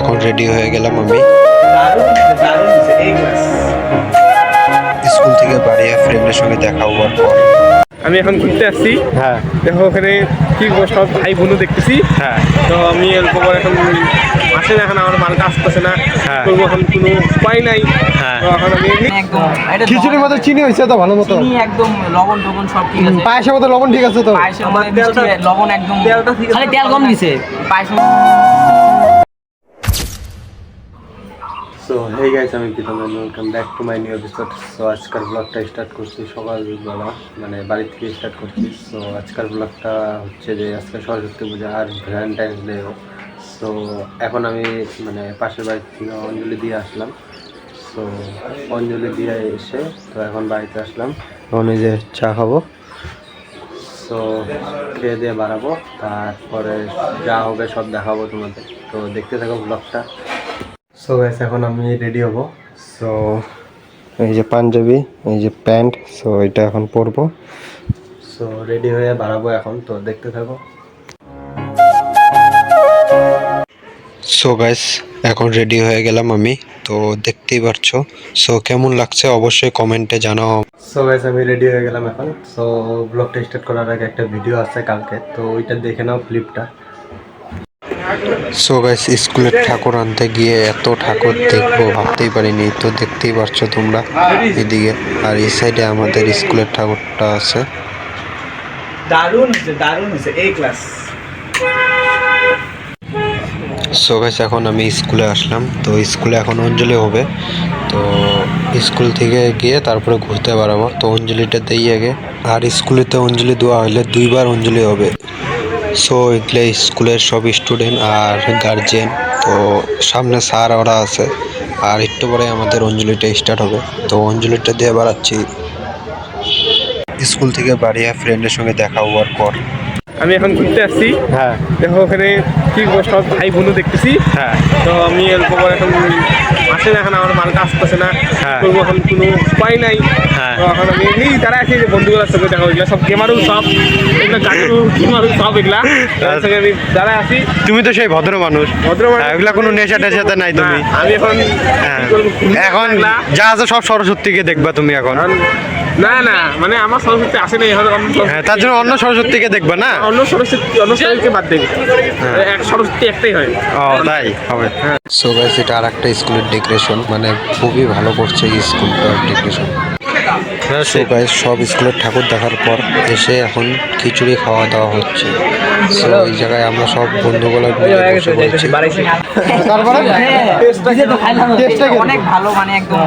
এখন রেডি হয়ে গেলাম আমি স্কুল থেকে বাড়ি ফ্রেন্ডের সঙ্গে দেখা হওয়ার পর আমি এখন ঘুরতে আসছি। হ্যাঁ দেখো ওখানে কি সব ভাই বোনও দেখতেছি। হ্যাঁ তো আমি অল্প পর এখন আসে না, এখন আমার মালটা আসতেছে না, হ্যাঁ। করবো এখন কোনো উপায় নাই। হ্যাঁ। তো এখন আমি একদম খিচুড়ির মধ্যে চিনি হয়েছে তো ভালো মতো, চিনি একদম লবণ টবণ সব ঠিক আছে। পায়েসের মধ্যে লবণ ঠিক আছে তো, পায়েসের মধ্যে মিষ্টি লবণ একদম, খালি তেল কম দিছে পায়েস। সো হেই গাইস, আমি Pritam and welcome back to my new episode. So আজকের ব্লগটা স্টার্ট করছি সকালবেলা, মানে বাড়ি থেকে স্টার্ট করছি। সো আজকের ব্লগটা হচ্ছে যে আজকে সরস্বতী পূজা আর ভ্যালেন্টাইন্স ডেও। সো এখন আমি মানে পাশের বাড়ি থেকে অঞ্জলি দিয়ে আসলাম। সো অঞ্জলি দিয়ে এসে তো এখন বাড়িতে আসলাম, এখন এই যে চা খাবো। সো খেয়ে দিয়ে বাড়াবো, তারপরে যা হবে সব দেখাবো তোমাদের। তো দেখতে থাকো ব্লগটা। সো গাইস এখন আমি রেডি হব। সো এই যে পাঞ্জাবি, এই যে প্যান্ট, সো এটা এখন পরবো। সো রেডি হয়ে বাড়াবো এখন, তো দেখতে থাকো। সো গাইস এখন রেডি হয়ে গেলাম আমি, তো দেখতেই পারছো। সো কেমন লাগছে অবশ্যই কমেন্টে জানাও। সো গাইস আমি রেডি হয়ে গেলাম এখন। সো ব্লগটা স্টার্ট করার আগে একটা ভিডিও আছে কালকে, তো ওইটা দেখে নাও ক্লিপটা। সো গাইস স্কুলের ঠাকুর আনতে গিয়ে এত ঠাকুর দেখবো ভাবতেই পারিনি, তো দেখতেই পারছো তোমরা এদিকে, আর এই সাইডে আমাদের স্কুলের ঠাকুরটা আছে। দারুণ হয়েছে এই ক্লাস। সো গাইস এখন আমি স্কুলে আসলাম, তো স্কুলে এখন অঞ্জলি হবে। তো স্কুল থেকে গিয়ে তারপরে ঘুরতে বেড়াবো, তো অঞ্জলিটা দেই আগে। আর স্কুলেতে অঞ্জলি দেওয়া হলে 2বার অঞ্জলি হবে। সো এগুলো স্কুলের সব স্টুডেন্ট আর গার্জেন, তো সামনে স্যার ওরা আছে, আর একটু পরে আমাদের অঞ্জলিটা স্টার্ট হবে। তো অঞ্জলিটা দিয়ে বেড়াচ্ছি। স্কুল থেকে বাড়ি ফ্রেন্ডের সঙ্গে দেখা হওয়ার পর আমি এখন ঘুরতে আসছি। হ্যাঁ দেখো ওখানে কি সব ভাই বোনও দেখতেছি। হ্যাঁ তো আমি অল্প পর এখন আসে না, এখন আমার মালটা আসতেছে না, হ্যাঁ। করবো এখন কোনো উপায় নাই। হ্যাঁ। তো এখন আমি এমনি যারা আছে যে বন্ধুগুলোর সঙ্গে দেখা, ওইগুলো সব গেমারু সব, এগুলো গাজু গেমারু সব এগুলা তাদের সঙ্গে আমি যারা আছি। তুমি তো সেই ভদ্র মানুষ, এগুলা কোনো নেশা টেশাতে নাই তুমি। না, আমি এখন হ্যাঁ। কি করবো, এখন যা আছে সব সরস্বতীকে দেখবা তুমি এখন। না না মানে আমার সরস্বতী আসে না, হ্যাঁ, তার জন্য অন্য সরস্বতীকে দেখবা না। অন্য সরস্বতীকে বাদ দেবে, এক সরস্বতী একটাই হয়। ও তাই হবে। সো গাইস এটা আরেকটা স্কুলের ডেকোরেশন, মানে খুবই ভালো করছে এই স্কুলটার ডেকোরেশন। সো গাইস সব স্কুলের ঠাকুর দেখার পর এসে এখন খিচুড়ি খাওয়া দাওয়া হচ্ছে। সো এই জায়গায় আমরা সব বন্ধুগুলো মিলে বসে পড়েছি। তারপরে টেস্টটা কেমন? অনেক ভালো, মানে একদম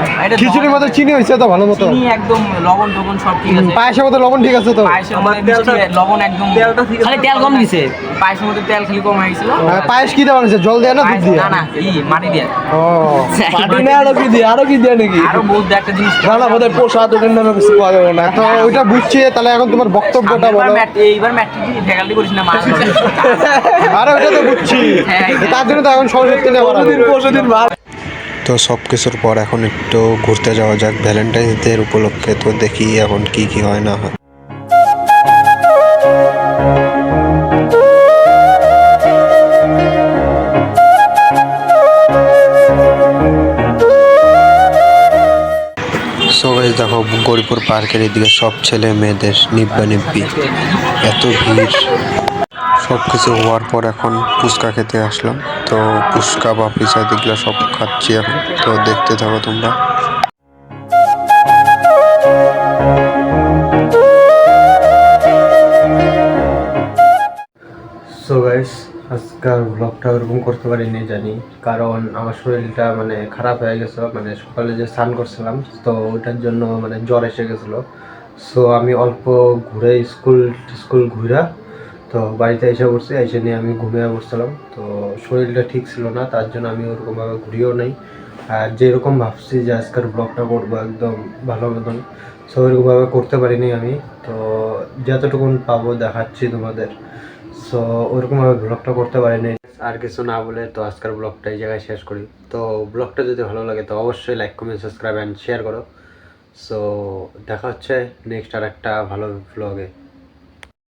খিচুড়ির মধ্যে চিনি হয়েছে তো ভালো মতো, চিনি একদম লবণ টবণ সব ঠিক আছে। পায়েসের মধ্যে লবণ ঠিক আছে তো, পায়েসের মধ্যে মিষ্টি লবণ একদম, খালি তেল কম দিছে পায়েসের মধ্যে, তেল খালি কম হয়ে গেছিল। পায়েস কি দেওয়া হয়েছে, জল দেওয়া না দুধ দিয়ে? না না মাটি দিয়ে। ও মাটি না, আরো কি দিয়ে নাকি, আরো বহুত একটা জিনিস না বোধহয় প্রসাদ ওটার নামে কিছু পাওয়া যাবে না। তো ওইটা বুঝছি, তাহলে এখন তোমার বক্তব্যটা বলো। এইবার ম্যাট্রিক ফ্যাকাল্টি করিস না, মাস আরে ওইটা তো বুঝছি, হ্যাঁ। তার জন্য তো এখন সরস্বতী নিয়ে পরশুদিন তো সব কিছুর পর এখন একটু ঘুরতে যাওয়া যাক ভ্যালেন্টাইন্স ডে উপলক্ষে। তো দেখি এখন কি কি হয় না হয়। সো গাইস দেখো গৌরীপুর পার্কের এদিকে সব ছেলে মেয়েদের নিব্বা নিব্বি, এত ভিড়। সব কিছু হওয়ার পর এখন ফুচকা খেতে আসলাম। তো ফুচকা বা পিজা এগুলো সব খাচ্ছি এখন, তো দেখতে থাকো তোমরা। সো গাইস আজকাল ব্লগটা ওরকম করতে পারিনি জানি, কারণ আমার শরীরটা মানে খারাপ হয়ে গেছিলো, মানে সকালে যে স্নান করছিলাম তো ওইটার জন্য মানে জ্বর এসে গেছিলো। সো আমি অল্প ঘুরে স্কুল ঘুরা তো বাড়িতে এসে পড়ছি, এসে নিয়ে আমি ঘুমিয়ে পড়ছিলাম। তো শরীরটা ঠিক ছিল না, তার জন্য আমি ওরকমভাবে ঘুরিও নেই। আর যেরকম ভাবছি যে আজকের ব্লগটা করবো একদম ভালো মতন, সো ওরকমভাবে করতে পারিনি আমি। তো যতটুকুন পাবো দেখাচ্ছি তোমাদের। সো ওরকমভাবে ব্লগটা করতে পারিনি। আর কিছু না বলে তো আজকের ব্লগটা এই জায়গায় শেষ করি। তো ব্লগটা যদি ভালো লাগে তো অবশ্যই like comment subscribe and share করো। সো দেখা হচ্ছে নেক্সট আর একটা ভালো ব্লগে।